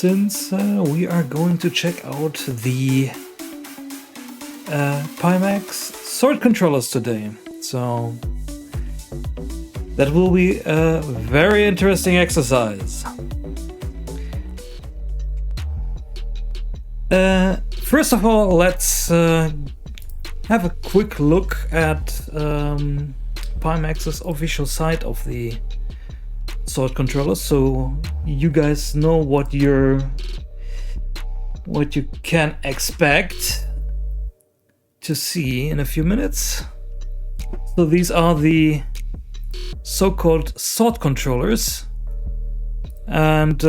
since we are going to check out the Pimax sword controllers today. So that will be a very interesting exercise. First of all, let's have a quick look at Pimax's official site of the sword controllers, so you guys know what you can expect to see in a few minutes. So these are the so-called sword controllers, and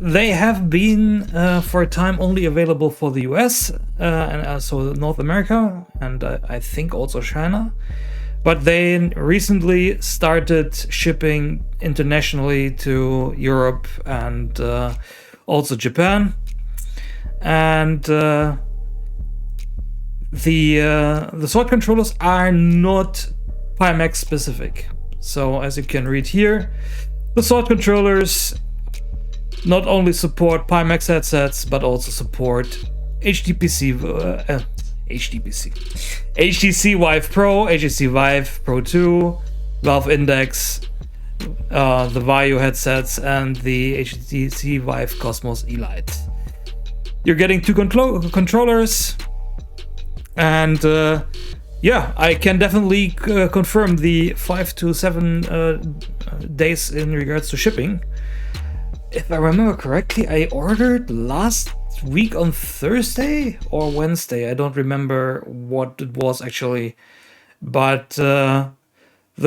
they have been for a time only available for the US and also North America, and I think also China. But they recently started shipping internationally to Europe and also Japan. And the sword controllers are not Pimax specific. So as you can read here, the sword controllers not only support Pimax headsets, but also support HTC Vive Pro, HTC Vive Pro 2, Valve Index, the Vario headsets, and the HTC Vive Cosmos Elite. You're getting two controllers, and I can definitely confirm the 5 to 7 days in regards to shipping. If I remember correctly, I ordered last week on Thursday or Wednesday. I don't remember what it was actually, but the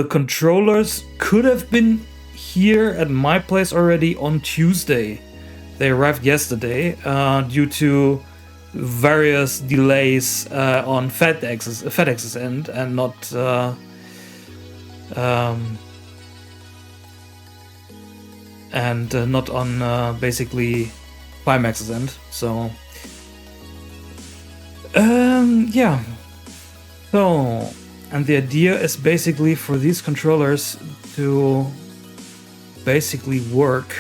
controllers could have been here at my place already on Tuesday. They arrived yesterday due to various delays on FedEx's end, and not not on basically Pimax's end. So so, and the idea is basically for these controllers to basically work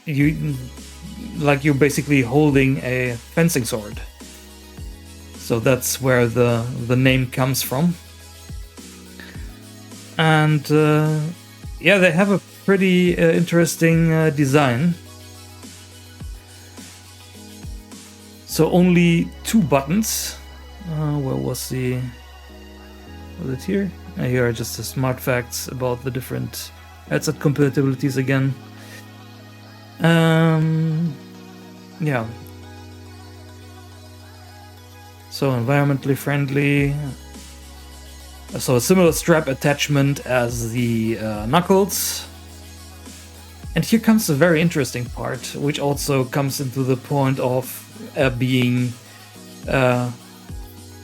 you're basically holding a fencing sword. So that's where the name comes from. And they have a pretty interesting design. So only 2 buttons. Where was it here? Here are just the smart facts about the different headset compatibilities again. So environmentally friendly. So a similar strap attachment as the knuckles. And here comes the very interesting part, which also comes into the point of being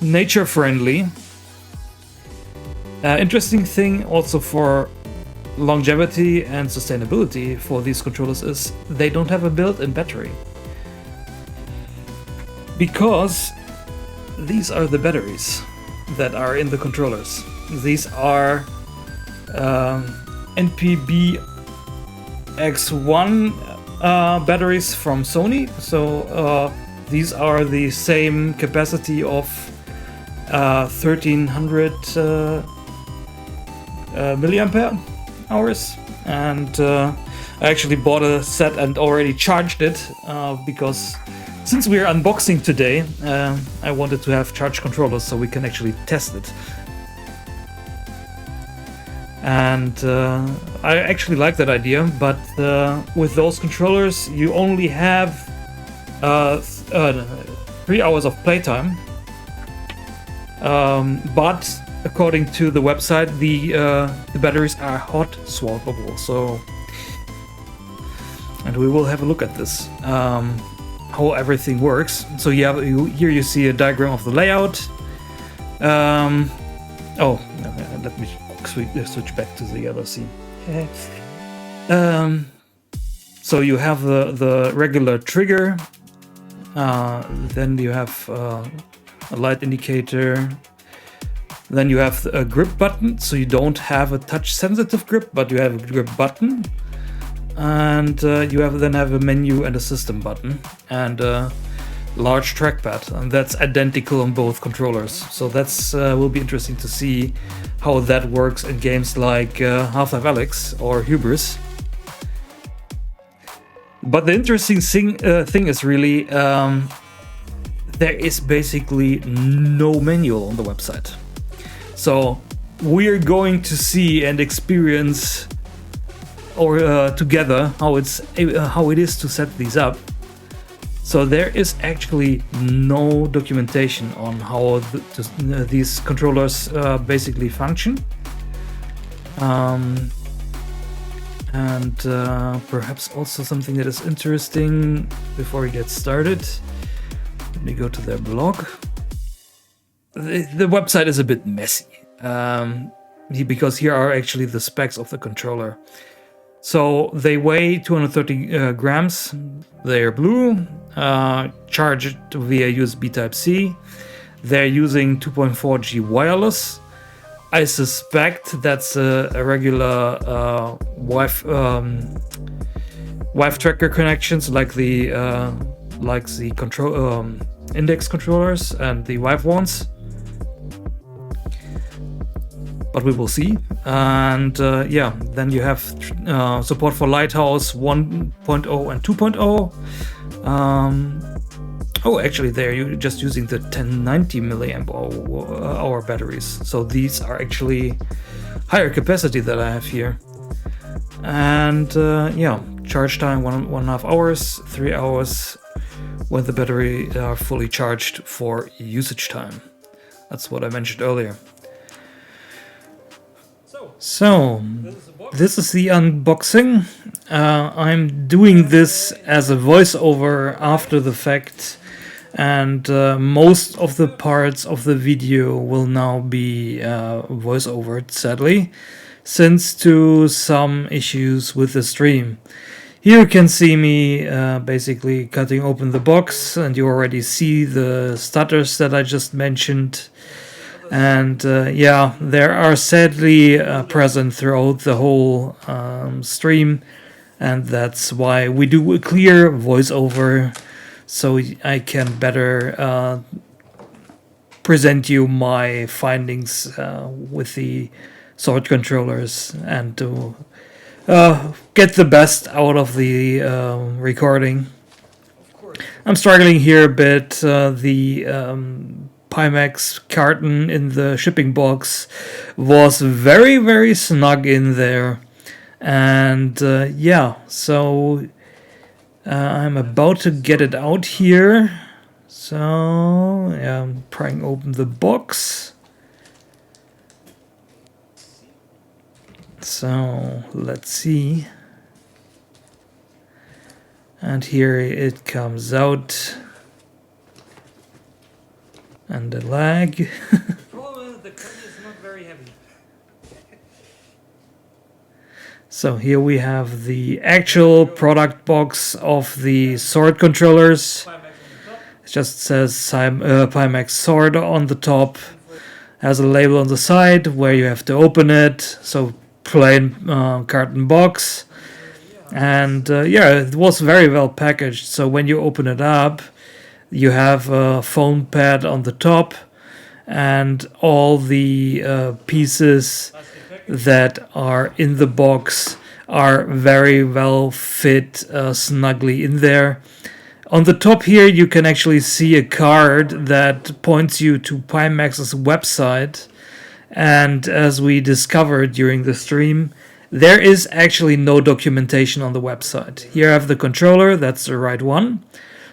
nature friendly. Interesting thing also for longevity and sustainability for these controllers is they don't have a built-in battery. Because these are the batteries that are in the controllers. These are NPB X1 batteries from Sony. So these are the same capacity of 1300 milliampere hours, and I actually bought a set and already charged it because since we are unboxing today, I wanted to have charged controllers so we can actually test it. And I actually like that idea, but with those controllers you only have 3 hours of playtime. But according to the website, the batteries are hot swappable. So, and we will have a look at this, how everything works. So here you see a diagram of the layout. Let me switch back to the other scene. So you have the regular trigger. Then you have a light indicator. Then you have a grip button, so you don't have a touch-sensitive grip, but you have a grip button. and you then have a menu and a system button and a large trackpad, and that's identical on both controllers. So that's will be interesting to see how that works in games like Half-Life Alyx or Hubris. But the interesting thing is really there is basically no manual on the website. So we're going to see and experience together how it is to set these up. So there is actually no documentation on how these controllers basically function. And perhaps also something that is interesting before we get started. Let me go to their blog. The website is a bit messy because here are actually the specs of the controller. So they weigh 230 grams. They're blue, charged via USB Type-C. They're using 2.4G wireless. I suspect that's a regular Wi-Fi tracker connections, like the control index controllers and the Wi-Fi ones. But we will see. And yeah, then you have support for Lighthouse 1.0 and 2.0. Oh, actually, they're just using the 1090 milliamp hour batteries. So these are actually higher capacity that I have here. And yeah, charge time 1.5 hours, 3 hours when the battery are fully charged for usage time. That's what I mentioned earlier. So this is the unboxing. I'm doing this as a voiceover after the fact, and most of the parts of the video will now be voiceovered, sadly, since to some issues with the stream. Here you can see me basically cutting open the box, and you already see the stutters that I just mentioned. And yeah, they are sadly present throughout the whole stream, and that's why we do a clear voiceover, so I can better present you my findings with the Sword controllers and to get the best out of the recording. I'm struggling here a bit. The Pimax carton in the shipping box was very, very snug in there. And yeah, so I'm about to get it out here. So yeah, I'm prying open the box. So let's see. And here it comes out. And the lag. The cone is not very heavy. So here we have the actual product box of the Sword controllers. It just says Pimax Sword on the top. Has a label on the side where you have to open it. So plain carton box. And yeah, it was very well packaged. So when you open it up, you have a foam pad on the top, and all the pieces that are in the box are very well fit snugly in there. On the top here you can actually see a card that points you to Pimax's website, and as we discovered during the stream, there is actually no documentation on the website. Here I have the controller, that's the right one.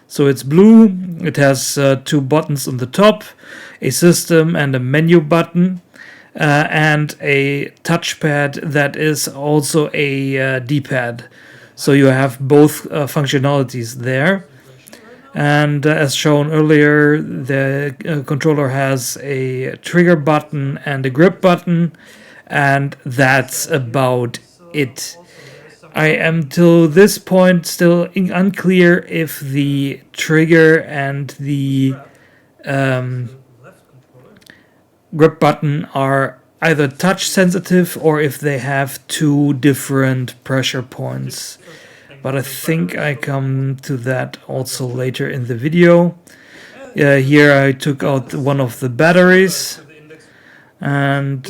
So it's blue, it has two buttons on the top, a system and a menu button, and a touchpad that is also a D-pad. So you have both functionalities there. And as shown earlier, the controller has a trigger button and a grip button, and that's about it. I am till this point still unclear if the trigger and the grip button are either touch sensitive or if they have two different pressure points. But I think I come to that also later in the video. Here I took out one of the batteries, and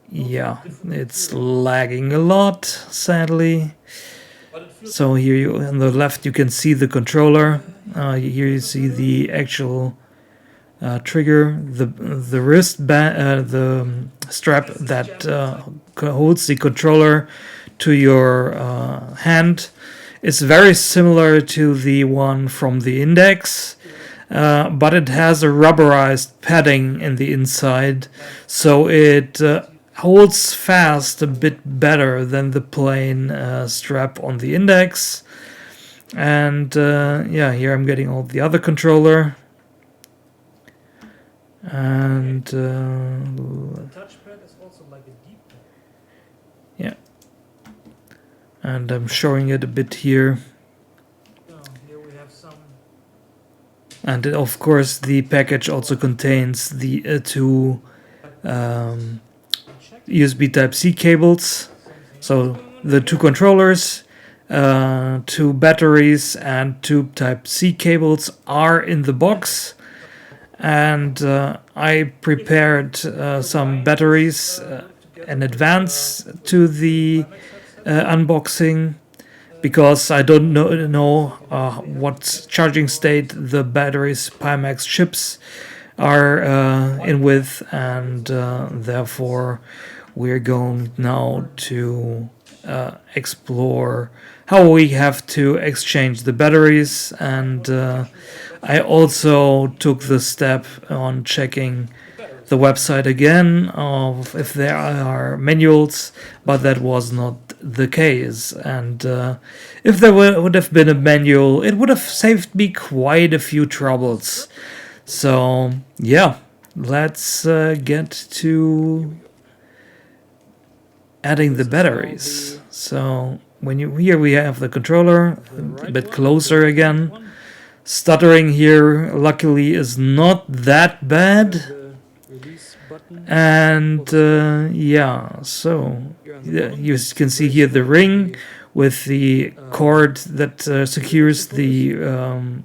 yeah, it's lagging a lot, sadly. So here on the left you can see the controller. Here you see the actual trigger, the wristband, the strap that holds the controller to your hand. It's very similar to the one from the Index, but it has a rubberized padding in the inside, so it holds fast a bit better than the plain strap on the Index. And yeah, here I'm getting all the other controller. And The touchpad is also like a deep pad. yeah, and I'm showing it a bit here. Here we have some. And of course the package also contains the two USB Type-C cables. So the two controllers, two batteries and two Type-C cables are in the box. And I prepared some batteries in advance to the unboxing, because I don't know what charging state the batteries Pimax chips are in with, and therefore we're going now to explore how we have to exchange the batteries. And I also took the step on checking the website again of if there are manuals, but that was not the case. And if there would have been a manual, it would have saved me quite a few troubles. So yeah, let's get to adding the batteries. So here we have the controller, a bit closer again. Stuttering here luckily is not that bad. And yeah, so you can see here the ring with the cord that secures the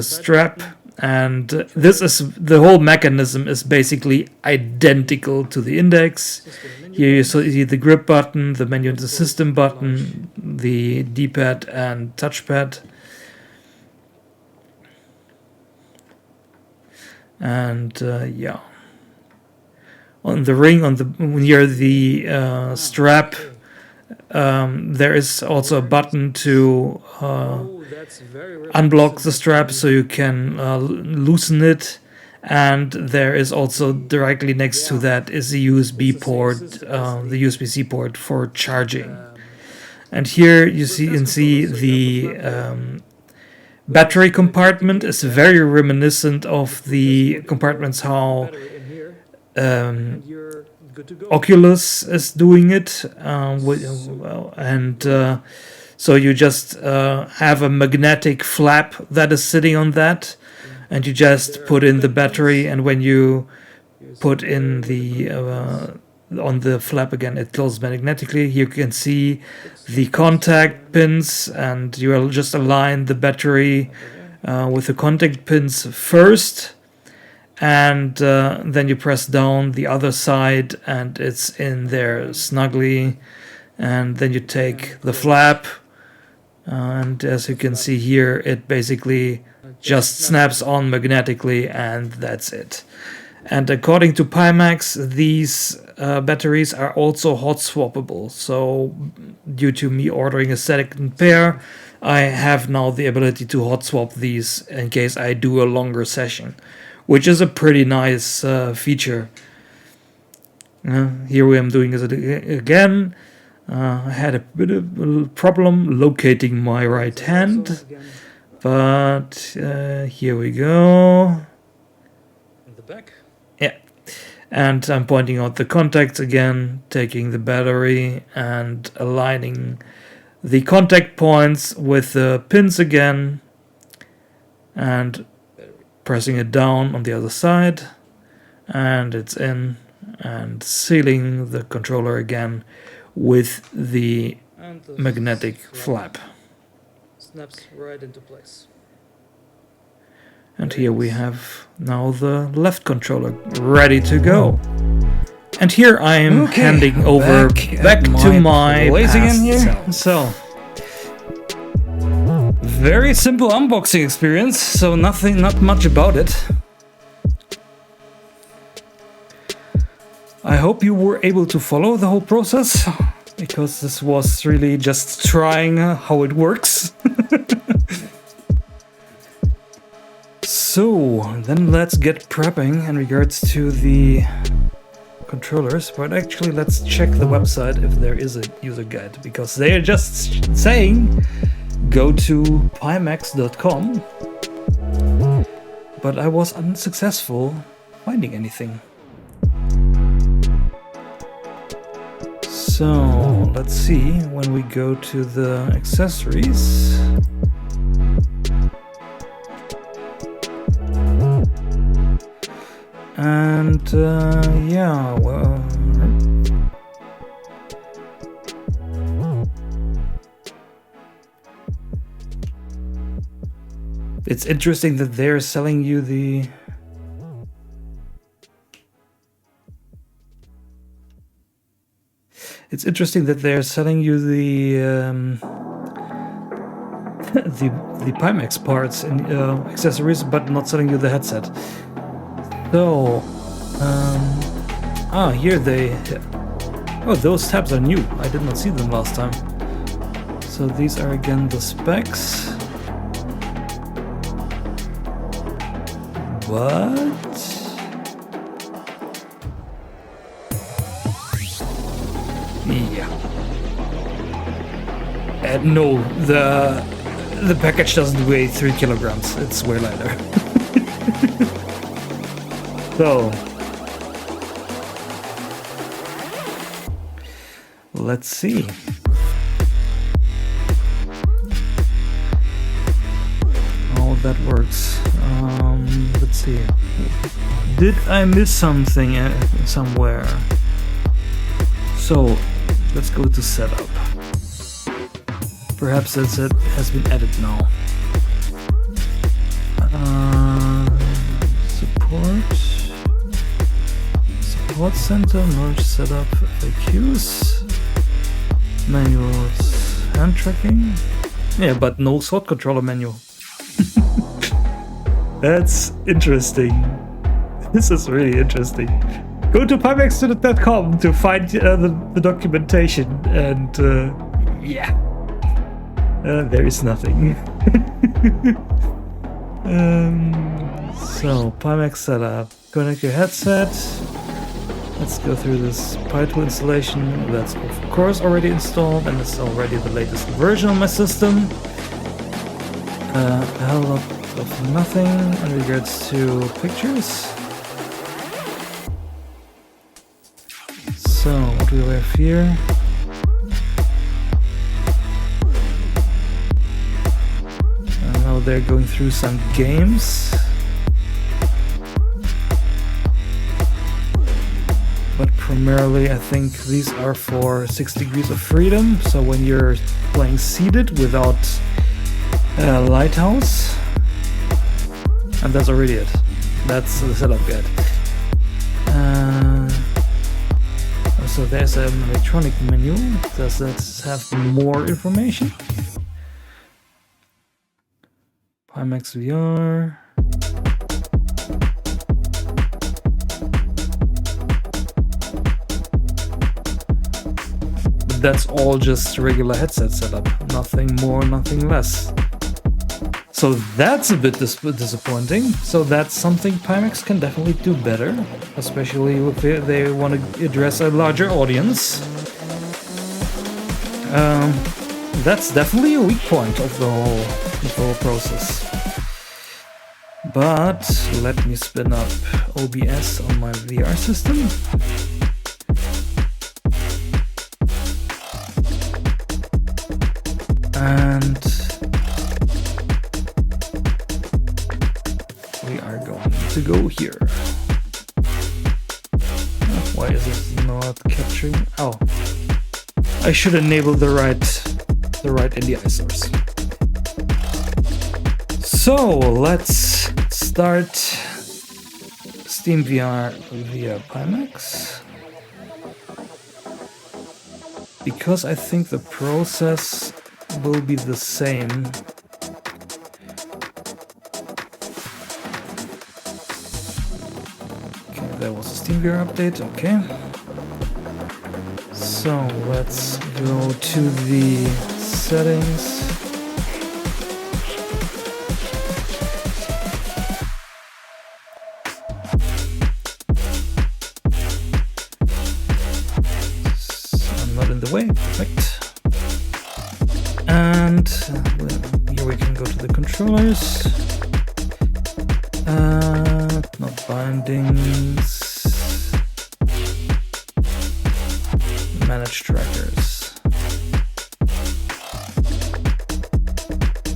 strap, and this is the whole mechanism is basically identical to the Index. Here you see the grip button, the menu and the system button, the D-pad and touchpad. And yeah, on the ring, near the strap, there is also a button to unblock the strap so you can loosen it. And there is also directly next to that is a USB port, the USB-C port for charging. And here you can see the battery compartment is very reminiscent of the compartments how Oculus is doing it, so you just have a magnetic flap that is sitting on that, and you just put in the battery, and when you put in the on the flap again, it closes magnetically. You can see the contact pins, and you will just align the battery with the contact pins first, and then you press down the other side and it's in there snugly. And then you take the flap, and as you can see here, it basically just snaps on magnetically, and that's it. And according to Pimax, these batteries are also hot swappable. So due to me ordering a second pair, I have now the ability to hot swap these in case I do a longer session, which is a pretty nice feature. Here I am doing it again. I had a bit of a problem locating my right hand, but here we go. In the back. Yeah, and I'm pointing out the contacts again, taking the battery and aligning the contact points with the pins again, and pressing it down on the other side, and it's in, and sealing the controller again with the magnetic flap. Snaps right into place. And here we have now the left controller ready to go. And here I am handing over back to my past self. So, very simple unboxing experience. So not much about it. I hope you were able to follow the whole process, because this was really just trying how it works. So, then let's get prepping in regards to the controllers, but actually let's check the website if there is a user guide, because they are just saying go to pimax.com, but I was unsuccessful finding anything. So, let's see when we go to the accessories. And yeah, well, it's interesting that they're selling you the the Pimax parts and accessories, but not selling you the headset. So, here those tabs are new. I did not see them last time. So these are again the specs. What? Yeah. And no, the package doesn't weigh 3 kilograms. It's way lighter. So, let's see. How that works. Let's see. Did I miss something somewhere? So, let's go to setup. Perhaps it has been added now. Support center, merge setup, FAQs, manuals, hand tracking. Yeah, but no SWOT controller menu. That's interesting. This is really interesting. Go to pimax.com to find the documentation, and yeah, there is nothing. So, Pimax setup. Connect your headset. Let's go through this Pi2 installation. That's of course already installed, and it's already the latest version of my system. A hell lot of nothing in regards to pictures. So, what do we have here? Now they're going through some games. But primarily I think these are for 6 Degrees of Freedom, so when you're playing seated without Lighthouse. And that's already it. That's the setup guide. So there's an electronic menu. Does that have more information? Pimax VR. But that's all just regular headset setup. Nothing more, nothing less. So that's a bit disappointing. So that's something Pimax can definitely do better, especially if they want to address a larger audience. That's definitely a weak point of the whole process. But let me spin up OBS on my VR system. And we are going to go here. stream. Oh, I should enable the right NDI source. So let's start Steam VR via Pimax, because I think the process will be the same. Okay, there was a Steam VR update. Okay. So let's go to the settings. I'm not in the way, perfect. And here we can go to the controllers. Not bindings. Manage trackers.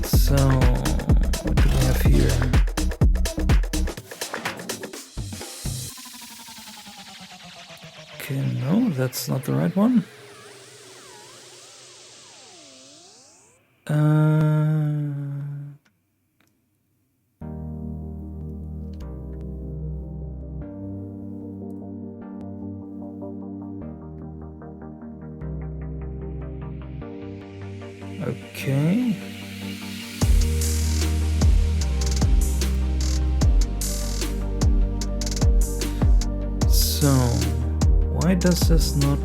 So, what do we have here? Okay, no, that's not the right one. Okay. So, why does this not?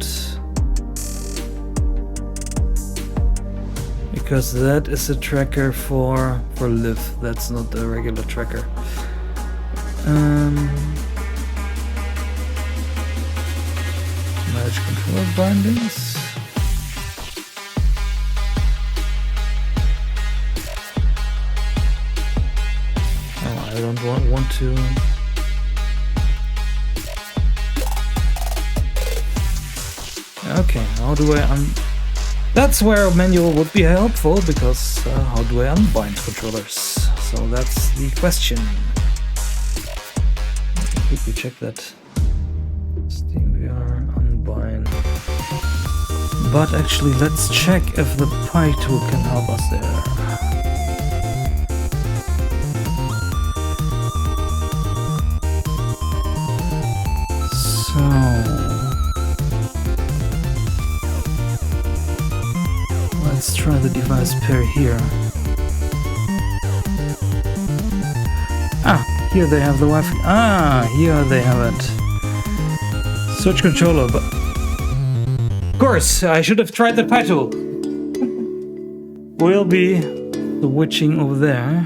Because that is a tracker for live. That's not a regular tracker. Manage controller bindings. I don't want to. Okay, how do I That's where a manual would be helpful, because how do I unbind controllers? So that's the question. Quickly check that. Steam VR unbind. But actually, let's check if the Pi tool can help us there. Let's try the device pair here. Here they have the Wi-Fi. Here they have it. Switch controller, but of course I should have tried the Pi tool. We'll be switching over there.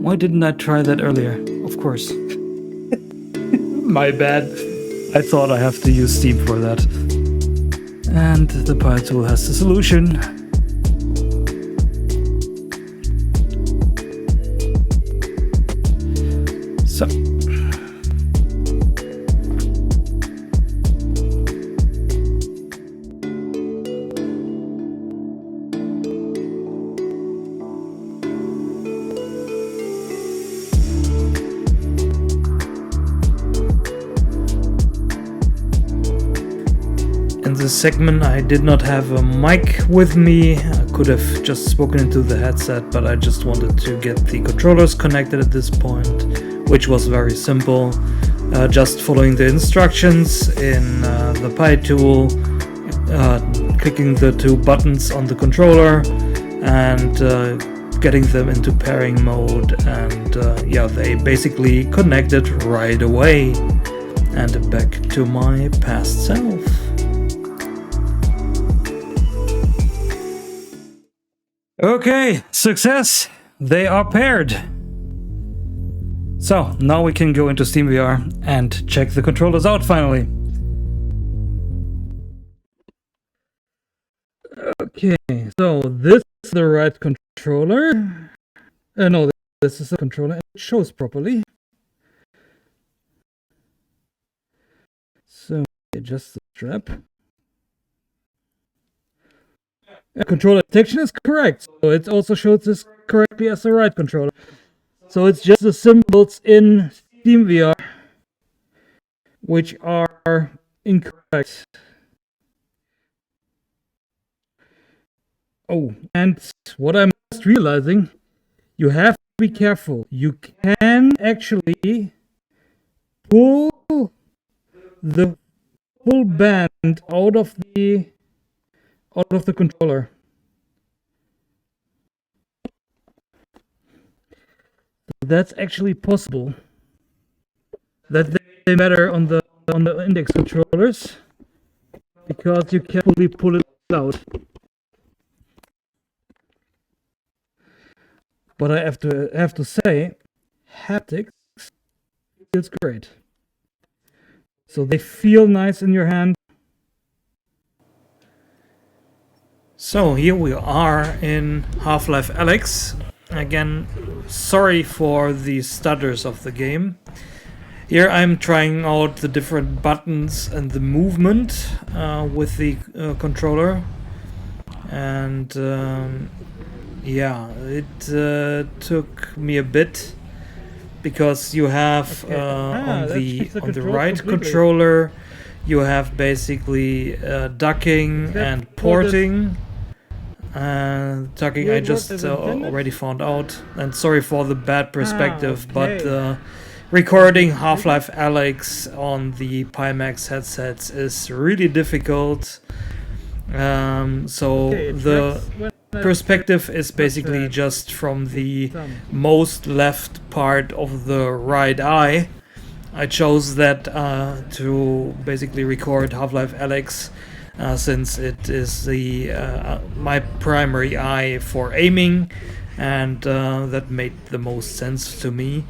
Why didn't I try that earlier? Of course. My bad. I thought I have to use Steam for that. And the Pi tool has the solution. So. In this segment I did not have a mic with me. I could have just spoken into the headset, but I just wanted to get the controllers connected at this point, which was very simple. Just following the instructions in the Pi tool, clicking the two buttons on the controller and getting them into pairing mode, and yeah, they basically connected right away and back to my past self. Okay, success! They are paired. So, now we can go into SteamVR and check the controllers out finally. Okay, so this is the right controller. No, this is the controller. It shows properly. So, adjust the strap. Controller detection is correct. So it also shows this correctly as the right controller. So it's just the symbols in Steam VR which are incorrect. Oh, and what I'm just realizing, you have to be careful. You can actually pull the full band out of the controller. That's actually possible. That they matter on the index controllers because you can't fully pull it out. But I have to say, haptics feels great. So they feel nice in your hand. So here we are in Half-Life Alyx. Again, sorry for the stutters of the game. Here I'm trying out the different buttons and the movement with the controller. And yeah, it took me a bit because you have on the right controller you have basically ducking and porting. Ducking I just already found out, and sorry for the bad perspective, but recording Half-Life Alyx on the Pimax headsets is really difficult. So the perspective is basically just from the most left part of the right eye. I chose that to basically record Half-Life Alyx since it is my primary eye for aiming, and that made the most sense to me.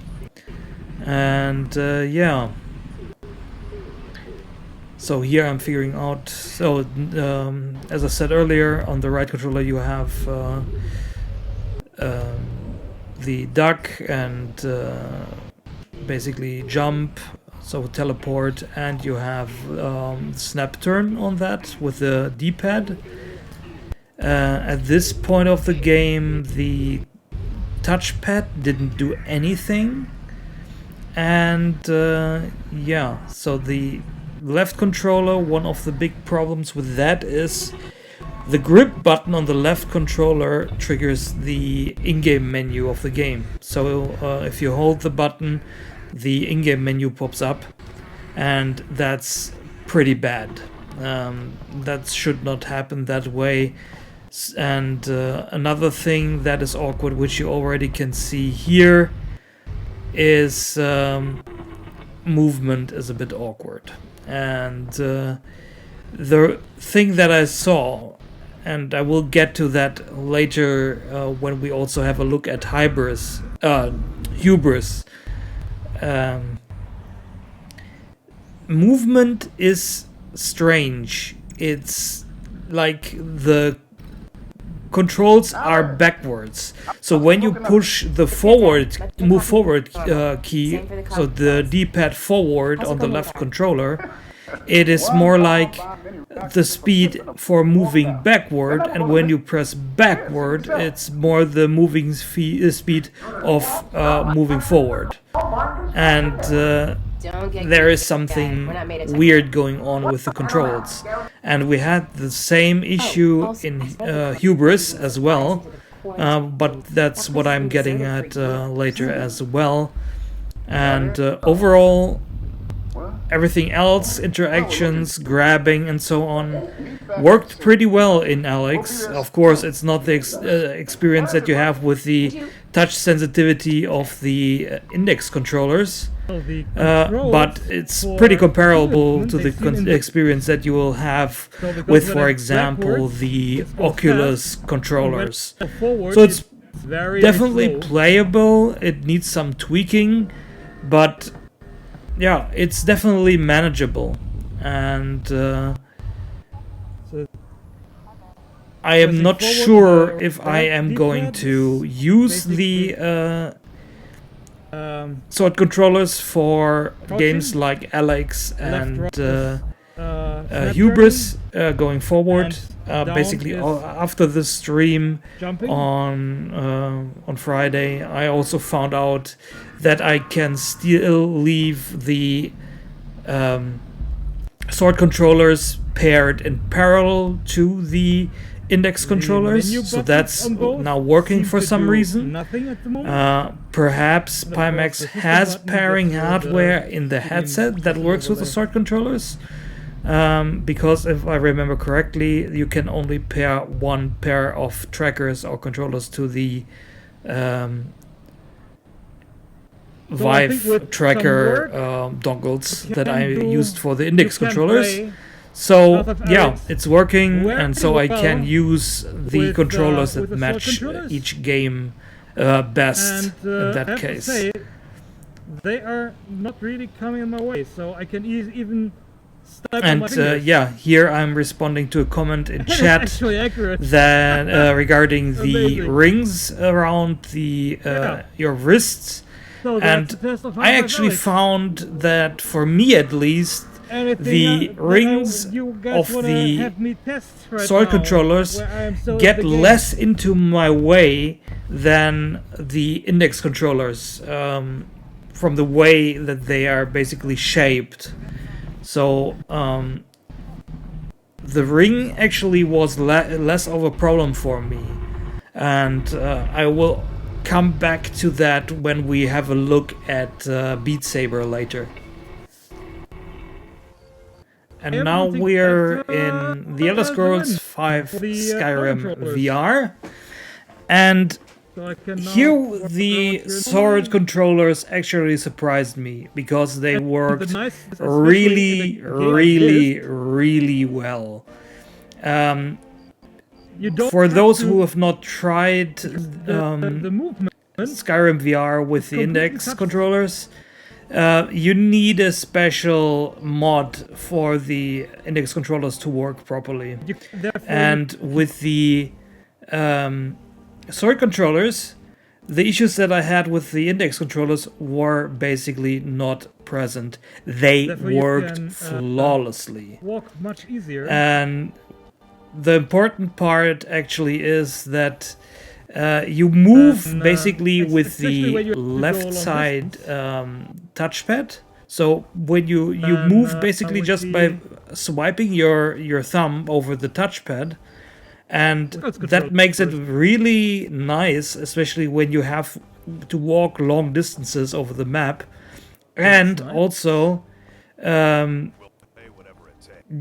And yeah. So here I'm figuring out, so as I said earlier, on the right controller you have the duck and basically jump, so teleport, and you have snap turn on that with the D-pad. At this point of the game the touchpad didn't do anything, and yeah, so the left controller, one of the big problems with that is the grip button on the left controller triggers the in-game menu of the game. So if you hold the button, the in-game menu pops up, and that's pretty bad. That should not happen that way. And another thing that is awkward, which you already can see here, is movement is a bit awkward. And the thing that I saw, and I will get to that later when we also have a look at Hubris. Movement is strange. It's like the controls are backwards. So when you push the move forward key, so the D-pad forward on the left controller, it is more like the speed for moving backward, and when you press backward, it's more the moving speed of moving forward. And there is something weird going on with the controls. And we had the same issue in Hubris as well, but that's what I'm getting at later as well. And overall, everything else, interactions, grabbing and so on, worked pretty well in Alyx. Of course, it's not the experience that you have with the touch sensitivity of the index controllers, but it's pretty comparable to the experience that you will have with, for example, the Oculus controllers. So it's definitely playable. It needs some tweaking, but yeah, it's definitely manageable. And I am not sure if I am going to use the sword controllers for games like Alyx and Hubris going forward. And Basically, down is after the stream jumping. on Friday, I also found out that I can still leave the sword controllers paired in parallel to the index controllers, menu so buttons that's on both now working seem for to some do reason. nothing at the moment. Perhaps And of course, Pimax the system has button pairing gets rid of hardware the in the green headset that button works over with the there. sword controllers. Because if I remember correctly, you can only pair one pair of trackers or controllers to the So I think Vive with tracker some dongles you that can I do- used for the index you can controllers. play So Path of yeah, Alyx it's working, very and so I can well use the with, controllers with that the sword match controllers. each game best And in I that have to case. say, they are not really coming in my way, so I can even step on my And fingers. yeah, here I'm responding to a comment in It's chat actually accurate. that regarding the Amazing. rings around the Yeah. your wrists. So And that's the test of I Half-Life actually Alyx. found that for me at least, Anything the that rings you guys of wanna the have me test right sword now, controllers where I am so get into the game. less into my way than the index controllers, from the way that they are basically shaped. So the ring actually was less of a problem for me, and I will come back to that when we have a look at Beat Saber later. And am now looking we're at, in the Elder the Scrolls win 5 for the, Skyrim controllers. VR. And So I can now here work the around here. sword controllers actually surprised me because they And worked the nice is, especially in really, a game like this, really well. you don't For have those to- who have not tried the movement Skyrim VR with the completely index cuts- controllers, you need a special mod for the index controllers to work properly. you, therefore And with the sword controllers, the issues that I had with the index controllers were basically not present. They Therefore you worked can, flawlessly. you walk much easier. And the important part actually is that you move And, basically with especially the when you go left long side touchpad. So when you And, move basically with just the- by swiping your thumb over the touchpad, and That's that control makes it first. really nice, especially when you have to walk long distances over the map. And nice. also,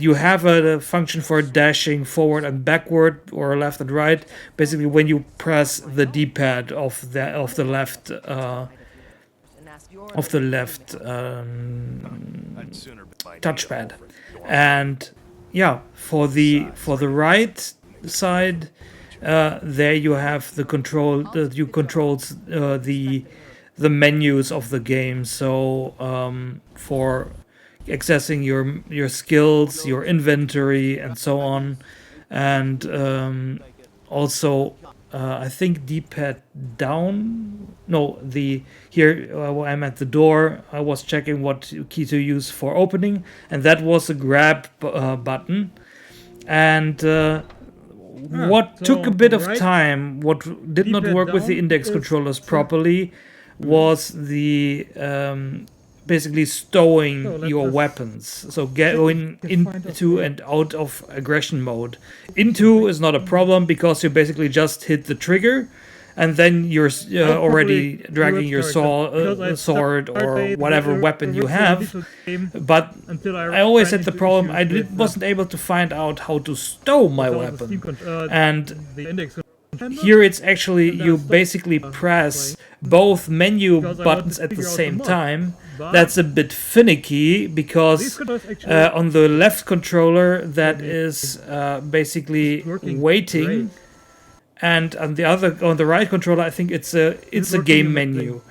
you have a function for dashing forward and backward or left and right. Basically, when you press the D-pad of the left touchpad, and yeah, for the right side, there you have the control. You controls the menus of the game. So for accessing your skills, your inventory, and so on, and also I think D-pad down. No, here I'm at the door. I was checking what key to use for opening, and that was a grab button. And what so took a bit of right time, what did not D-pad work with the down index is controllers properly, was the basically stowing So let your us weapons. So going can find out into where- and out of aggression mode. Into is not a problem because you basically just hit the trigger, and then you're I'll already probably dragging do your it first, because I sword or started whatever the weapon you original have. initial game But until I always ran had the into problem. issues I with, wasn't able to find out how to stow my with all the Steam weapon. and And the index controller. here it's actually And you that's basically press both menu Because I buttons wanted at to the figure out same the mod. time. But That's a bit finicky these because controllers actually on the left controller that is basically working waiting, great. and on the right controller I think it's a working game amazing. menu.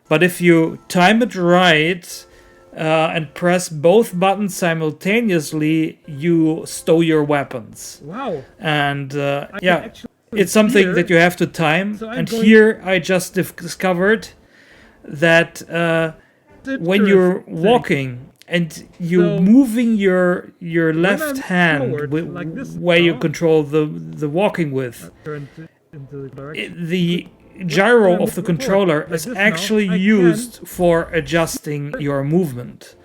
But if you time it right and press both buttons simultaneously, you stow your weapons. Wow. And I can yeah, actually it's something hear- that you have to time. So I'm And going- here I just discovered that when you're Interesting. walking and you So, moving your left I'm hand forward, like this where you now, control the walking with. turn into the direction. The gyro I'm of the forward, controller like is this now, actually I used for adjusting your movement.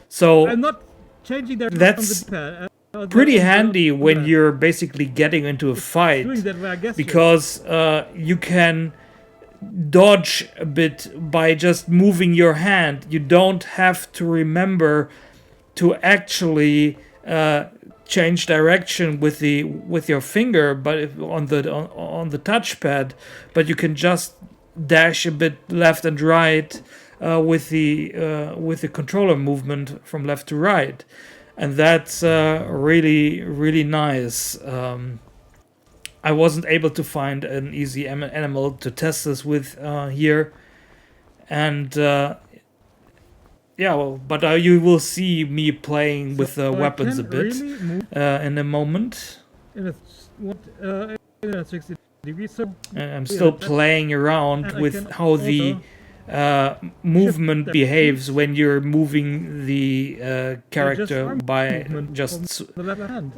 So I'm not changing direction that's on the D-pad. pretty handy when you're basically getting into a doing fight, that where I guess because you can dodge a bit by just moving your hand. You don't have to remember to actually change direction with your finger, but on the touchpad. But you can just dash a bit left and right with the controller movement from left to right, and that's really nice. I wasn't able to find an easy animal to test this with here, and yeah, well, but you will see me playing with the weapons a bit in a moment. in a 60 degrees, so I'm still playing around and I with can how the movement the behaves when you're moving the character arm by movement just from the left hand.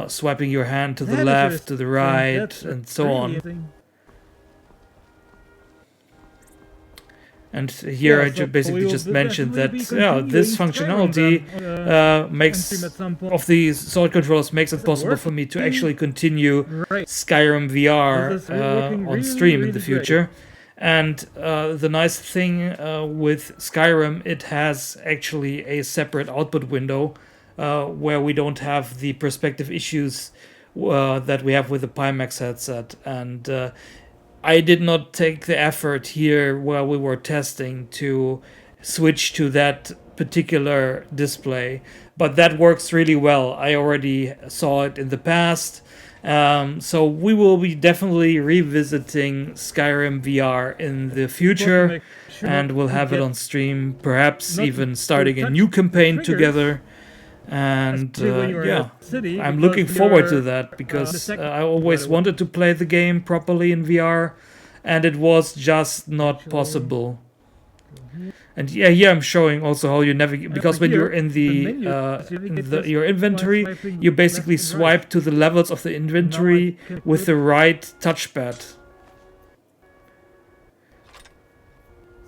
swiping your hand to the That is left, to the right, that's and so really on. amazing. And here Yeah, I so basically we will just mentioned that definitely be this continuing functionality Skyrim then, on makes stream at some point. of these sword controllers makes it Is it possible for me to working? actually continue Right. Skyrim VR This is working on really, stream in the really great. future. And the nice thing with Skyrim, it has actually a separate output window where we don't have the perspective issues that we have with the Pimax headset. And I did not take the effort here while we were testing to switch to that particular display, but that works really well. I already saw it in the past. So we will be definitely revisiting Skyrim VR in the future, Make sure and we'll to have it get on stream, perhaps not even to starting a touch new the campaign triggers, together. And especially when you're in yeah, a city, I'm because looking forward to you're, that the because second I always right away. wanted to play the game properly in VR, and it was just not Actually, possible. And yeah, here I'm showing also how you navigate, because when you're in menu, your inventory, swiping you basically left and right. swipe to the levels of the inventory can with the right touchpad.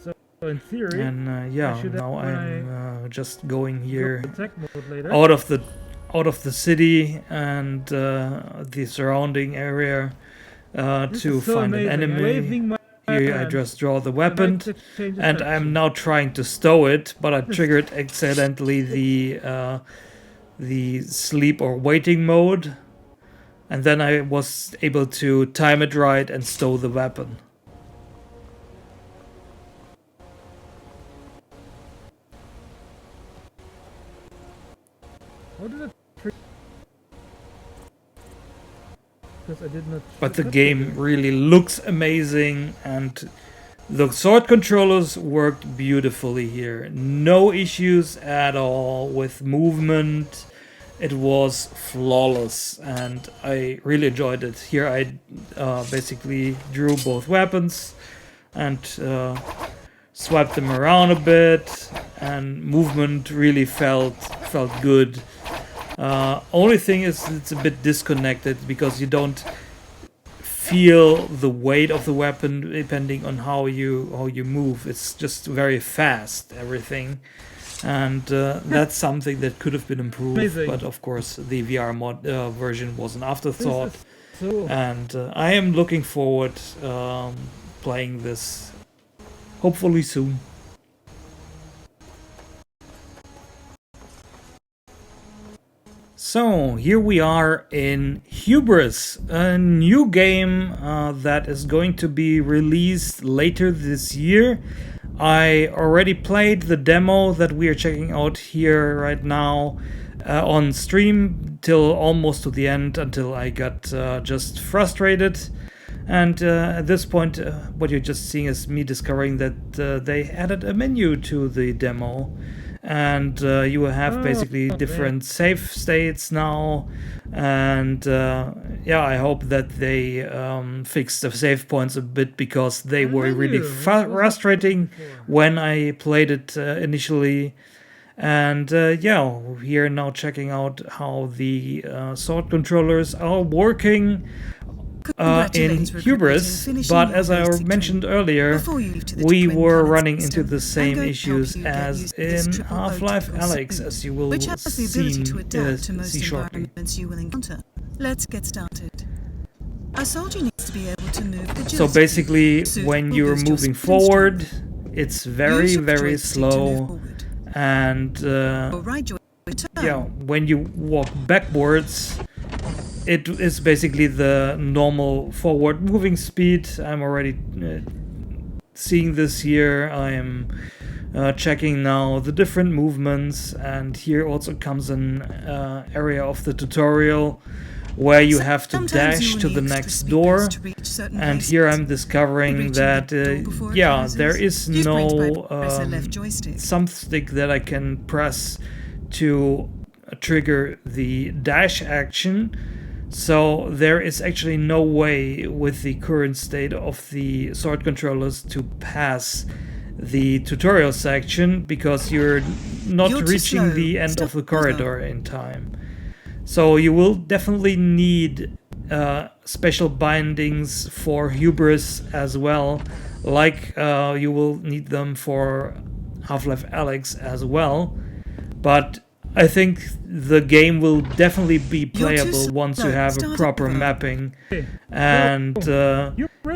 So in theory, And yeah, should have now I'm just going go here attack mode later. out of the city and the surrounding area This to is so find an amazing. I'm enemy. waving my Here I hand. just draw the I weapon, like to change the and section. I'm now trying to stow it, but I triggered accidentally the sleep or waiting mode, and then I was able to time it right and stow the weapon. How did it trigger? Because I did not. But the that game trigger. really looks amazing, and the sword controllers worked beautifully here. No issues at all with movement. It was flawless, and I really enjoyed it. Here I basically drew both weapons and swiped them around a bit, and movement really felt good. Only thing is it's a bit disconnected because you don't feel the weight of the weapon depending on how you move. It's just very fast, everything, and that's something that could have been improved. Amazing. But of course, the VR mod version was an afterthought, This is so and I am looking forward playing this hopefully soon. So here we are in Hubris, a new game that is going to be released later this year. I already played the demo that we are checking out here right now on stream till almost to the end, until I got just frustrated. And at this point, what you're just seeing is me discovering that they added a menu to the demo. And you will have basically different save states now, and yeah, I hope that they fix the save points a bit, because they were really frustrating when I played it initially, And yeah, we are now checking out how the sword controllers are working in Hubris, but as I mentioned earlier, we were running into the same issues as in Half-Life Alyx, as you will see shortly. Let's get started. A soldier needs to be able to move the joystick. So basically, when you're moving forward, it's very, very slow, and yeah, when you walk backwards, it is basically the normal forward moving speed. I'm already seeing this here. I am checking now the different movements, and here also comes an area of the tutorial where you have to dash to the next door, and here I'm discovering that yeah, there is no thumbstick that I can press to trigger the dash action. So there is actually no way with the current state of the sword controllers to pass the tutorial section, because you're not reaching the end of the corridor in time. So you will definitely need special bindings for Hubris as well, like you will need them for Half-Life Alyx as well. But I think the game will definitely be playable once you have a proper mapping. And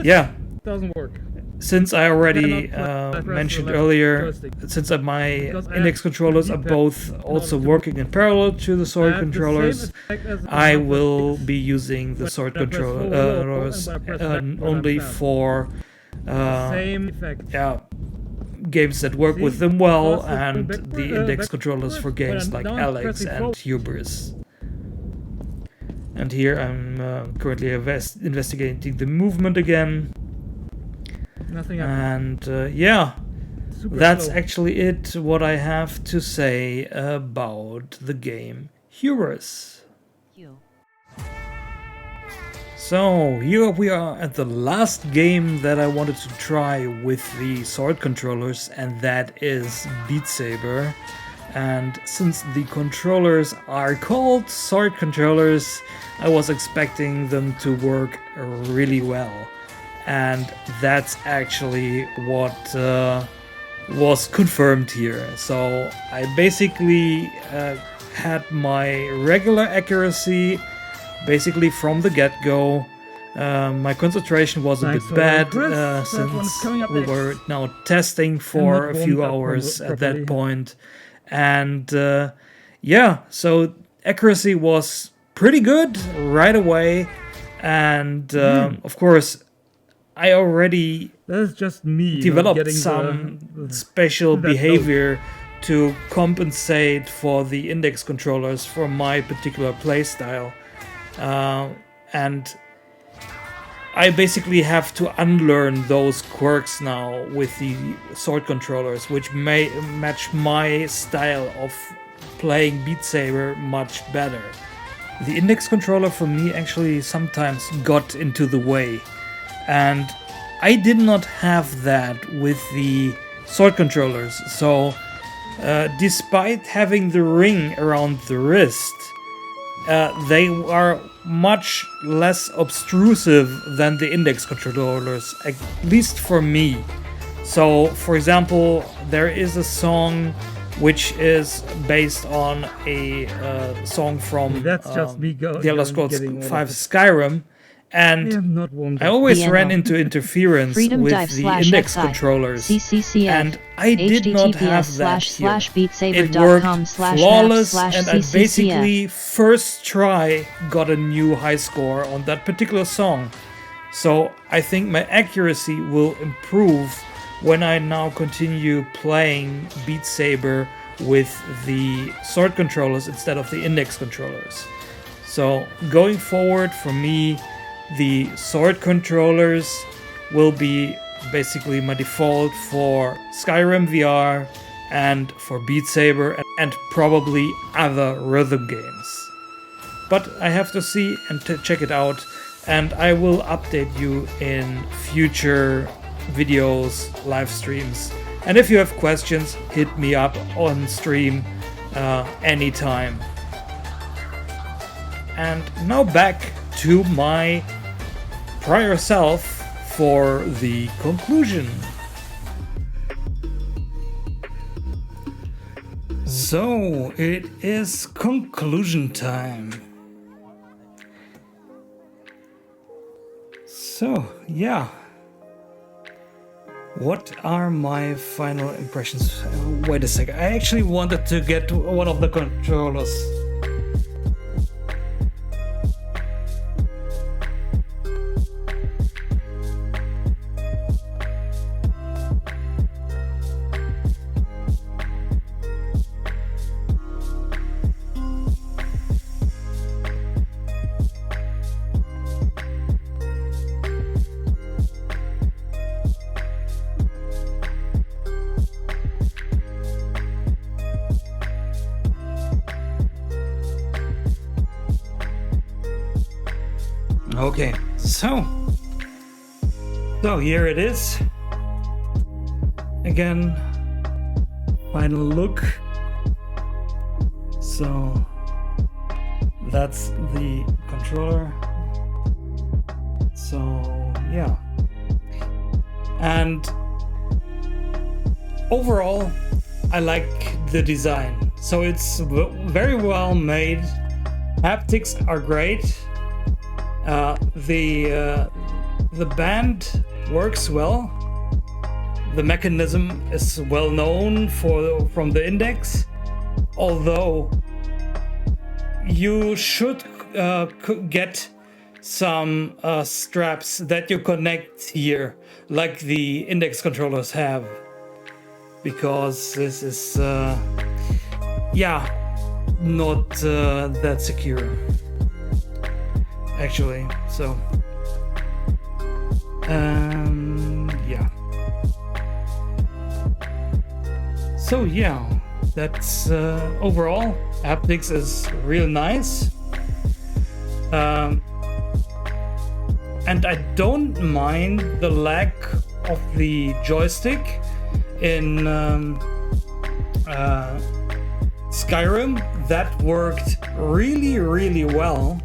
yeah, Doesn't work. since I already mentioned earlier, since my index controllers are both also working in parallel to the sword controllers, I will be using the sword controllers only for Same effect. yeah, games that work with them well, and the index controllers for games like Alyx and Hubris. And here I'm currently investigating the movement again. Nothing happened. And yeah, Super that's slow. actually it, what I have to say about the game Hubris. So here we are at the last game that I wanted to try with the sword controllers, and that is Beat Saber. And since the controllers are called sword controllers, I was expecting them to work really well. And that's actually what was confirmed here. So I basically had my regular accuracy basically from the get-go. My concentration was a bit bad since we were now testing for a few hours at that point. And yeah, so accuracy was pretty good right away. And of course, I already That's just me developed some special behavior to compensate for the index controllers for my particular playstyle. And I basically have to unlearn those quirks now with the sword controllers, which may match my style of playing Beat Saber much better. The index controller for me actually sometimes got into the way, and I did not have that with the sword controllers. So despite having the ring around the wrist, they are much less obtrusive than the index controllers, at least for me. So, for example, there is a song which is based on a song from That's just me The Elder Scrolls 5 Skyrim, and I always ran into interference with the index controllers, and I did not have that here. It worked flawless, and I basically first try got a new high score on that particular song. So I think my accuracy will improve when I now continue playing Beat Saber with the sword controllers instead of the index controllers. So going forward, for me, the sword controllers will be basically my default for Skyrim VR and for Beat Saber and probably other rhythm games. But I have to see and check it out, and I will update you in future videos, live streams, And if you have questions, hit me up on stream anytime. And now back to my prior self for the conclusion. So it is conclusion time. So yeah, what are my final impressions? Wait a second, I actually wanted to get one of the controllers. Okay, so here it is. Again, final look. So that's the controller. So yeah. And overall, I like the design. So it's very well made. Haptics are great. The band works well. The mechanism is well known from the Index, although you should get some straps that you connect here, like the Index controllers have, because this is not that secure. Actually, so yeah. So yeah, that's overall. Haptics is real nice, and I don't mind the lack of the joystick in Skyrim. That worked really well,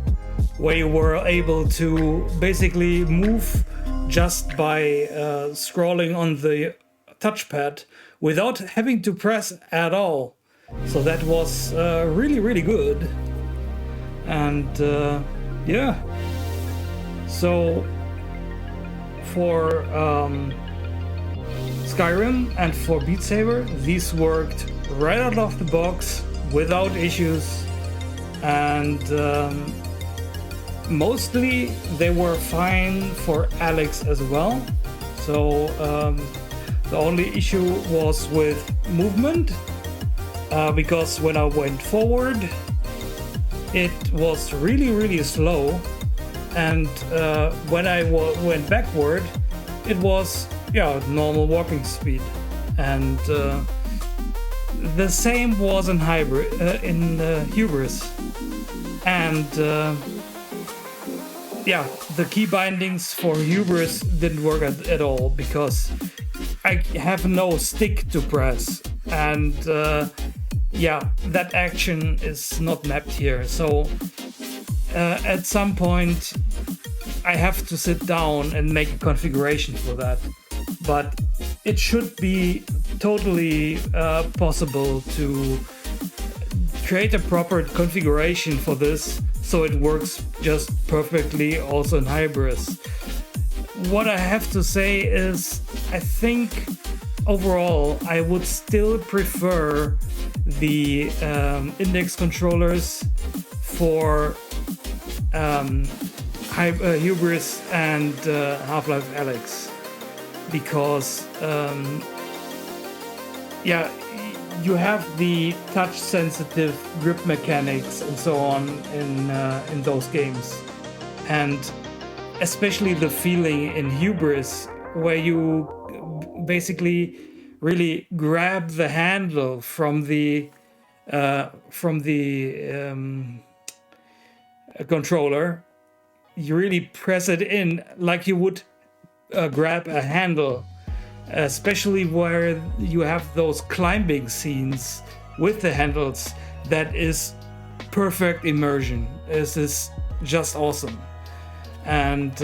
where you were able to basically move just by scrolling on the touchpad without having to press at all. So that was really good. And yeah, so for Skyrim and for Beat Saber, these worked right out of the box without issues, and mostly they were fine for Alyx as well. So the only issue was with movement, because when I went forward it was really slow, and when I went backward it was normal walking speed. And the same was in Hubris, and the key bindings for Hubris didn't work at all, because I have no stick to press, and that action is not mapped here. So at some point I have to sit down and make a configuration for that, but it should be totally possible to create a proper configuration for this, so it works just perfectly also in Hubris. What I have to say is, I think overall I would still prefer the Index controllers for Hubris and Half-Life Alyx, because you have the touch-sensitive grip mechanics and so on in those games, and especially the feeling in Hubris, where you basically really grab the handle from the controller. You really press it in like you would grab a handle, especially where you have those climbing scenes with the handles. That is perfect immersion. This is just awesome. And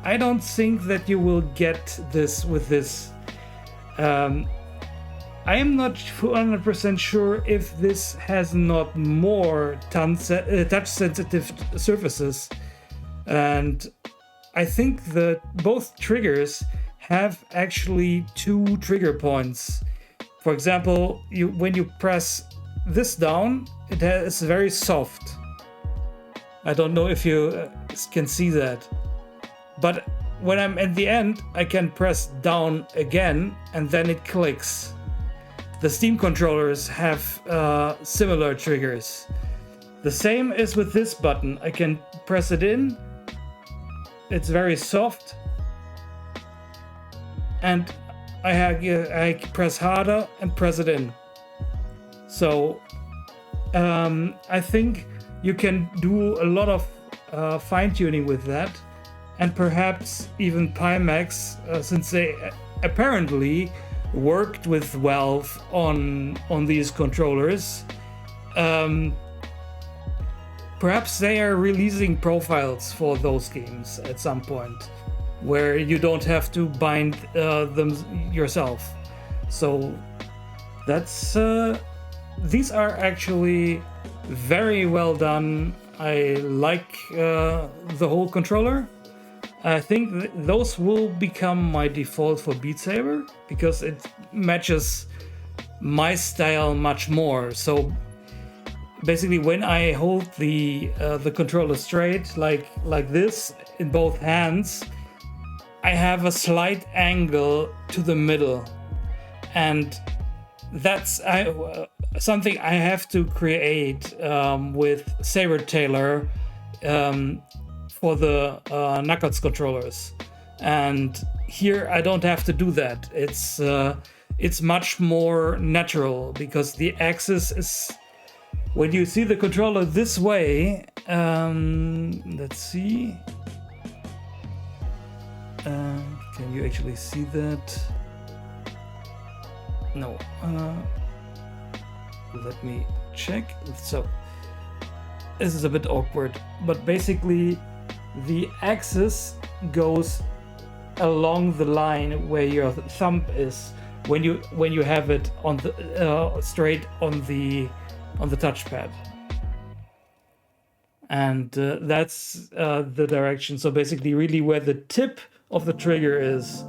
I don't think that you will get this with this. I am not 100% sure if this has not more touch-sensitive surfaces. And I think that both triggers have actually 2 trigger points. For example, when you press this down, it is very soft. I don't know if you can see that. But when I'm at the end, I can press down again and then it clicks. The Steam controllers have similar triggers. The same is with this button. I can press it in. It's very soft. And I press harder and press it in. So I think you can do a lot of fine-tuning with that. And perhaps even Pimax, since they apparently worked with Valve on these controllers, perhaps they are releasing profiles for those games at some point, where you don't have to bind them yourself. So that's these are actually very well done. I like the whole controller. I think those will become my default for Beat Saber because it matches my style much more. So basically, when I hold the controller straight like this in both hands, I have a slight angle to the middle, and that's something I have to create with Saber Tailor for the Knuckles controllers. And here I don't have to do that. It's much more natural because the axis is, when you see the controller this way, let's see. Can you actually see that? No. Let me check. So this is a bit awkward, but basically the axis goes along the line where your thumb is when you have it on the straight on the touchpad, and that's the direction. So basically, really where the tip of the trigger is,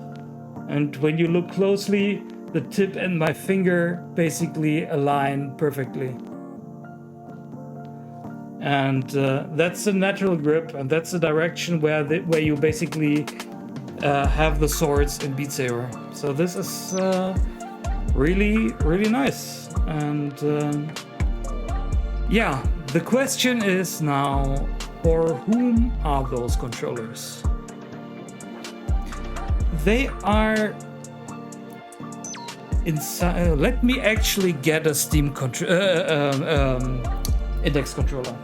and when you look closely, the tip and my finger basically align perfectly. And that's a natural grip, and that's the direction where you basically have the swords in Beat Saber. So this is really, really nice. And yeah, the question is now, for whom are those controllers? They are inside. Let me actually get a Steam index controller.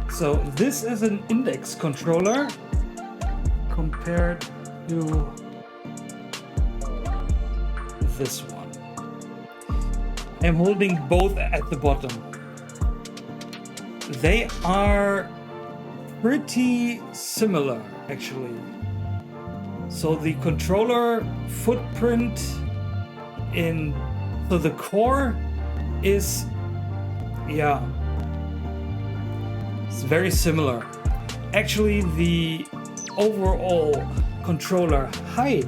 So this is an index controller compared to this one. I'm holding both at the bottom. They are pretty similar, actually. So the controller footprint so the core is, yeah, it's very similar. Actually, the overall controller height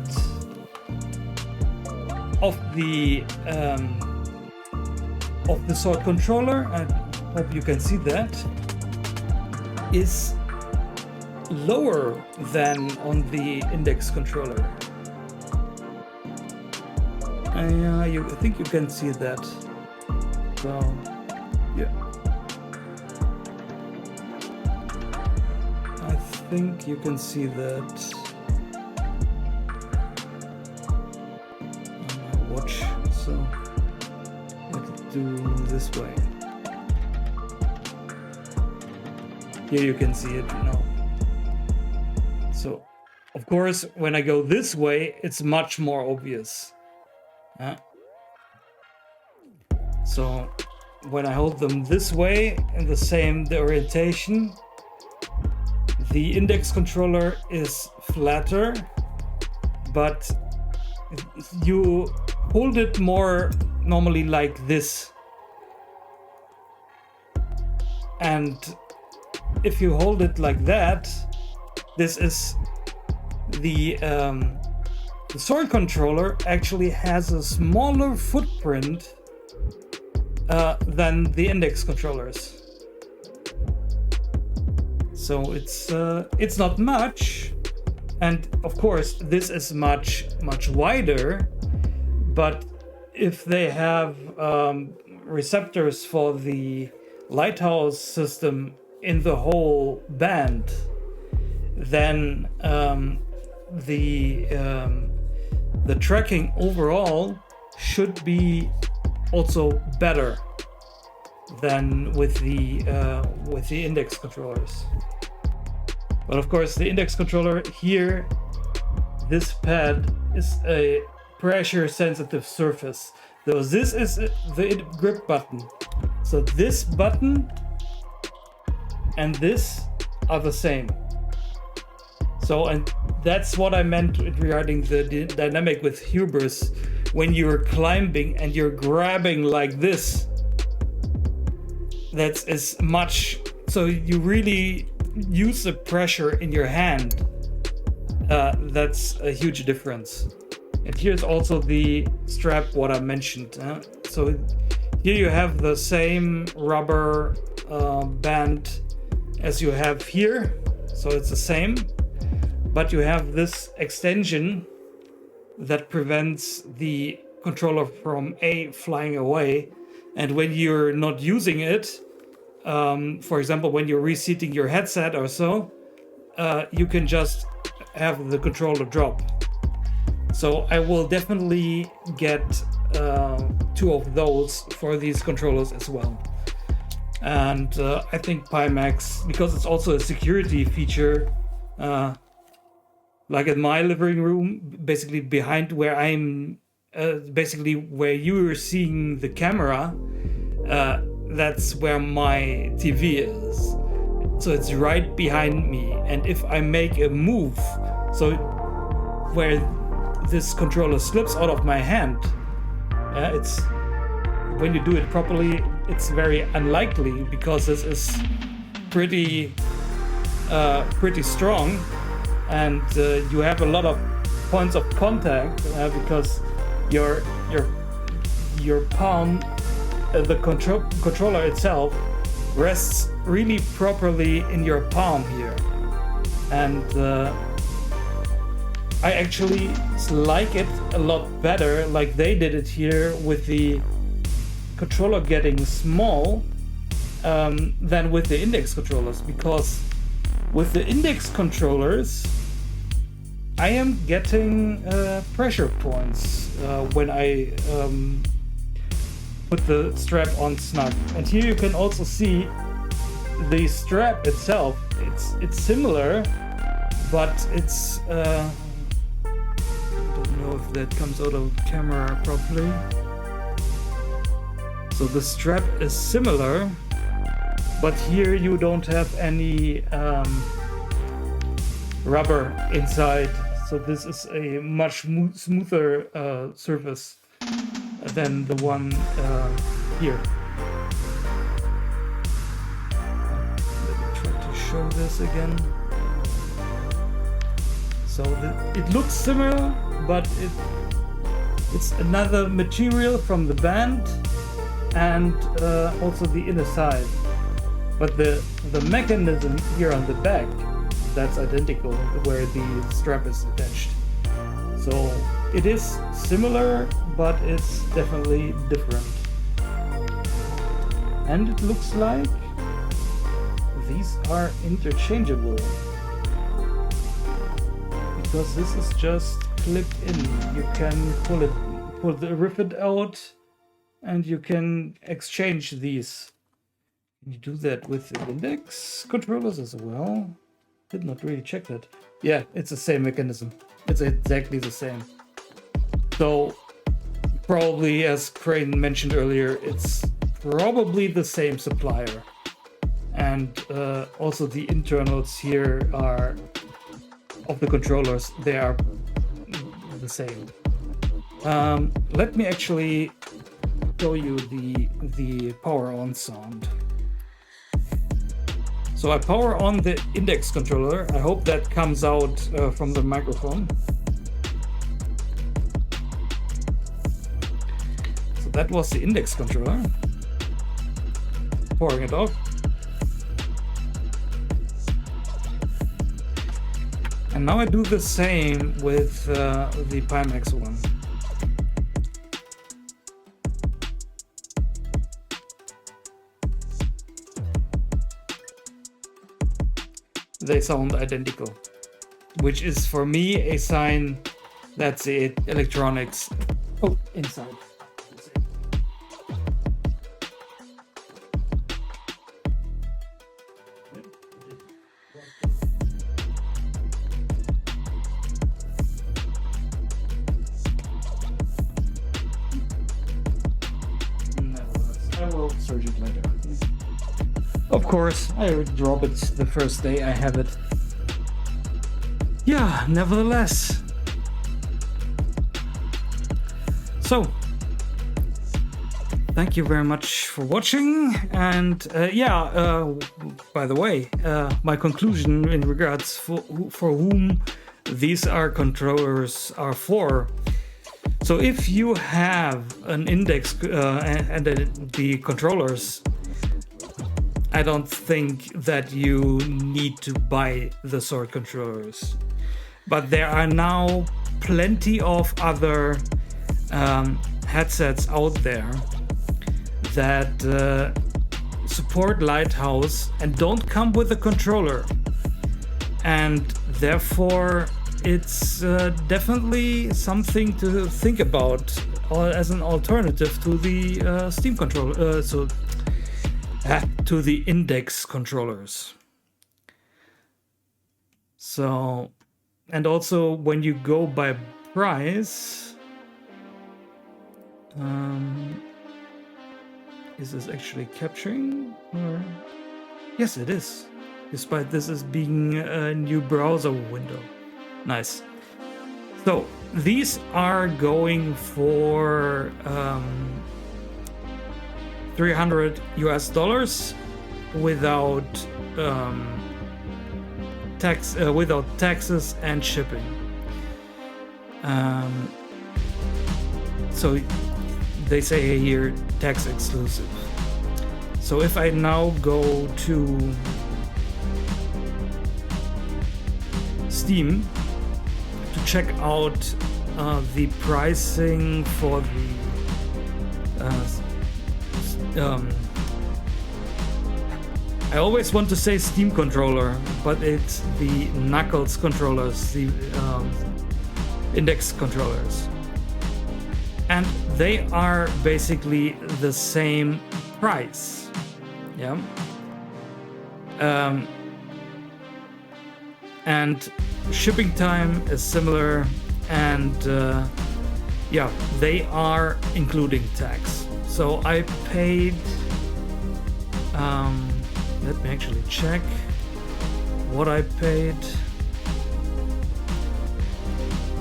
of the sword controller, I hope you can see that. is lower than on the index controller. I think you can see that. So, yeah. I think you can see that on my watch. So, let's do this way. Here you can see it, you know. So, of course, when I go this way, it's much more obvious. So, when I hold them this way in the orientation, the index controller is flatter, but you hold it more normally like this. And if you hold it like that, this is the sword controller actually has a smaller footprint than the index controllers. So it's not much, and of course this is much wider. But if they have receptors for the lighthouse system in the whole band, then the tracking overall should be also better than with the index controllers. But of course, the index controller here, this pad is a pressure-sensitive surface. So this is the grip button. So this button and this are the same. So, and that's what I meant regarding the dynamic with Hubris. When you're climbing and you're grabbing like this, that is much, so you really use the pressure in your hand. That's a huge difference. And here's also the strap, what I mentioned. So here you have the same rubber band as you have here. So it's the same, but you have this extension that prevents the controller from flying away. And when you're not using it, for example, when you're reseating your headset or so, you can just have the controller drop. So I will definitely get 2 of those for these controllers as well. And I think Pimax, because it's also a security feature, like in my living room, basically behind where I'm, basically where you're seeing the camera, that's where my TV is. So it's right behind me. And if I make a move, so where this controller slips out of my hand, it's, when you do it properly, it's very unlikely, because this is pretty strong, and you have a lot of points of contact, because your palm, the controller itself rests really properly in your palm here. And I actually like it a lot better, like they did it here, with the controller getting small, than with the index controllers, because with the index controllers I am getting pressure points when I put the strap on snug. And here you can also see the strap itself. It's similar, but it's I don't know if that comes out of camera properly. So the strap is similar, but here you don't have any rubber inside. So this is a much smoother surface than the one here. Let me try to show this again. So it looks similar, but it's another material from the band, and also the inner side. But the mechanism here on the back, that's identical where the strap is attached. So it is similar, but it's definitely different. And it looks like these are interchangeable, because this is just clipped in. You can pull the rivet out, and you can exchange these. You do that with the index controllers as well. Did not really check that. Yeah, it's the same mechanism. It's exactly the same. So probably, as Crane mentioned earlier, it's probably the same supplier. And also the internals here are of the controllers, they are the same. Let me actually show you the power on sound. So I power on the index controller. I hope that comes out from the microphone. So that was the index controller. Powering it off. And now I do the same with the Pimax one. They sound identical, which is for me a sign that's it. Electronics. Oh, inside. I will search it later. Of course, I would drop it the first day I have it. Yeah, nevertheless. So, thank you very much for watching. And by the way, my conclusion in regards for whom these controllers are for. So if you have an index and the controllers, I don't think that you need to buy the sword controllers. But there are now plenty of other headsets out there that support Lighthouse and don't come with a controller. And therefore, it's definitely something to think about as an alternative to the Steam controller. To the index controllers. So, and also when you go by price, is this actually capturing? Or yes, it is. Despite this as being a new browser window. Nice. So these are going for $300 US without without taxes and shipping. So they say here tax exclusive. So if I now go to Steam to check out the pricing for the I always want to say Steam controller, but it's the Knuckles controllers, the index controllers. And they are basically the same price. Yeah. And shipping time is similar, and yeah, they are including tax. So I paid, let me actually check what I paid.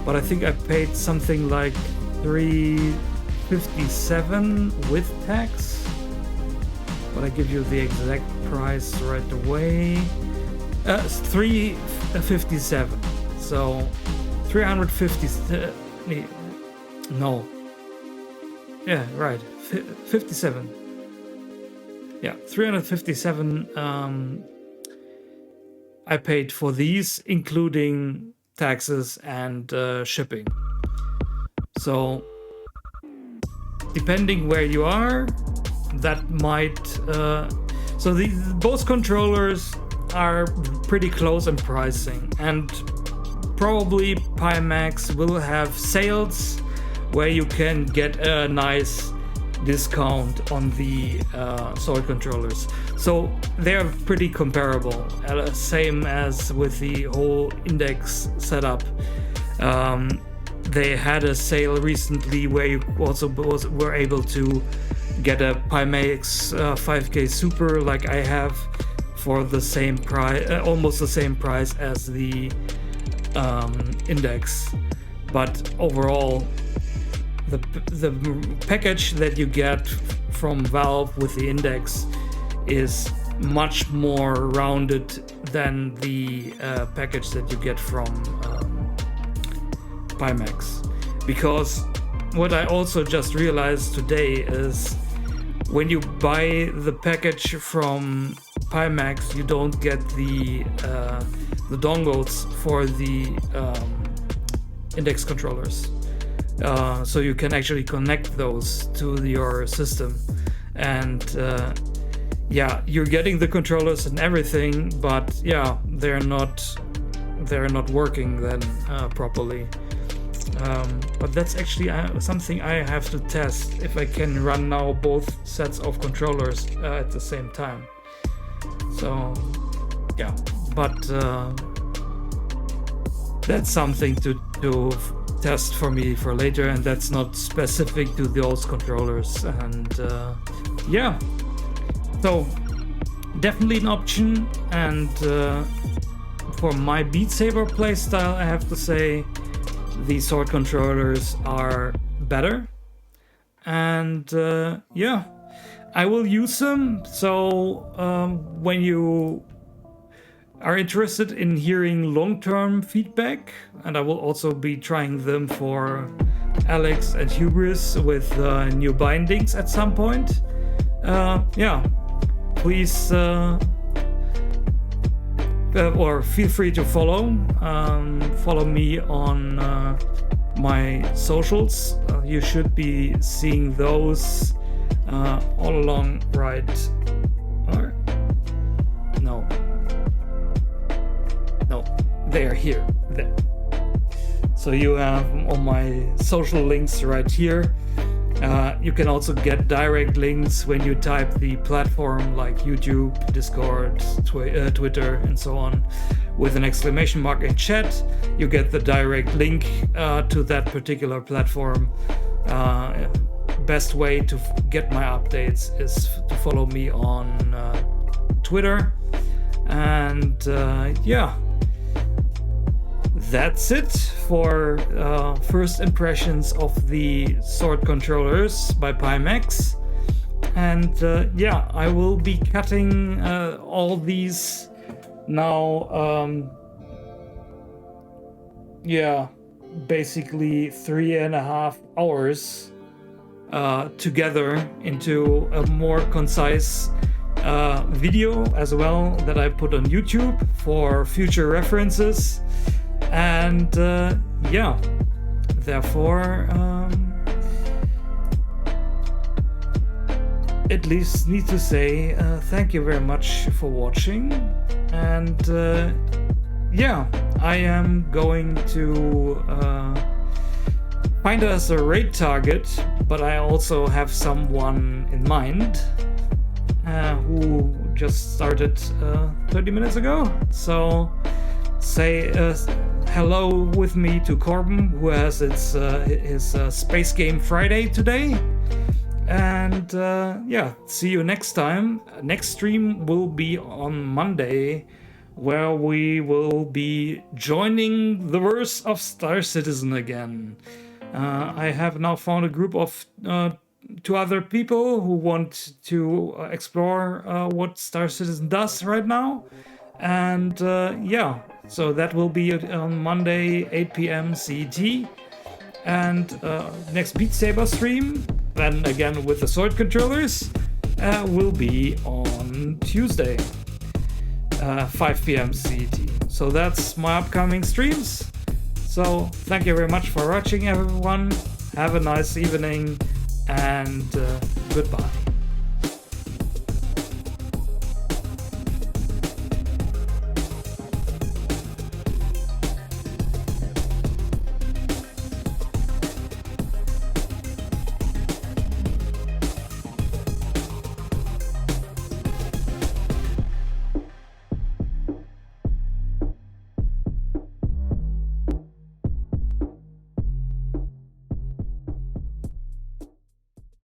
But I think I paid something like $357 with tax. But I give you the exact price right away. $357. So 350. No. Yeah, right. 57. Yeah, 357 I paid for these, including taxes and shipping. So depending where you are, that might so both controllers are pretty close in pricing, and probably Pimax will have sales where you can get a nice discount on the Sword controllers. So they're pretty comparable, same as with the whole Index setup. They had a sale recently where you also were able to get a Pimax 5K Super, like I have, for the same price, almost the same price as the Index. But overall, the package that you get from Valve with the Index is much more rounded than the package that you get from Pimax. Because what I also just realized today is when you buy the package from Pimax, you don't get the dongles for the Index controllers. So you can actually connect those to your system, and yeah, you're getting the controllers and everything, but yeah, they're not working then properly. But that's actually something I have to test, if I can run now both sets of controllers at the same time. So yeah, but that's something to test for me for later, and that's not specific to those controllers. And yeah, so definitely an option. And for my Beat Saber playstyle, I have to say the Sword controllers are better, and yeah, I will use them. So when you are interested in hearing long-term feedback, and I will also be trying them for Alyx and Hubris with new bindings at some point. Yeah, please or feel free to follow me on my socials. You should be seeing those all along, right? Or no, they're here. There. So you have all my social links right here. You can also get direct links when you type the platform, like YouTube, Discord, Twitter, and so on, with an exclamation mark in chat. You get the direct link to that particular platform. Best way to get my updates is to follow me on Twitter. And yeah, that's it for first impressions of the Sword controllers by Pimax. And yeah, I will be cutting all these now. Yeah, basically 3.5 hours together into a more concise video as well, that I put on YouTube for future references. And yeah, therefore at least need to say thank you very much for watching. And yeah, I am going to find us a raid target, but I also have someone in mind who just started 30 minutes ago. So say hello with me to Corbin, who has his Space Game Friday today. And yeah, see you next time. Next stream will be on Monday, where we will be joining the verse of Star Citizen again. I have now found a group of 2 other people who want to explore what Star Citizen does right now. And yeah, so that will be on Monday, 8 p.m. CET. And next Beat Saber stream, then again with the Sword controllers. will be on Tuesday, 5 p.m. CET. So that's my upcoming streams. So thank you very much for watching, everyone. Have a nice evening, and goodbye.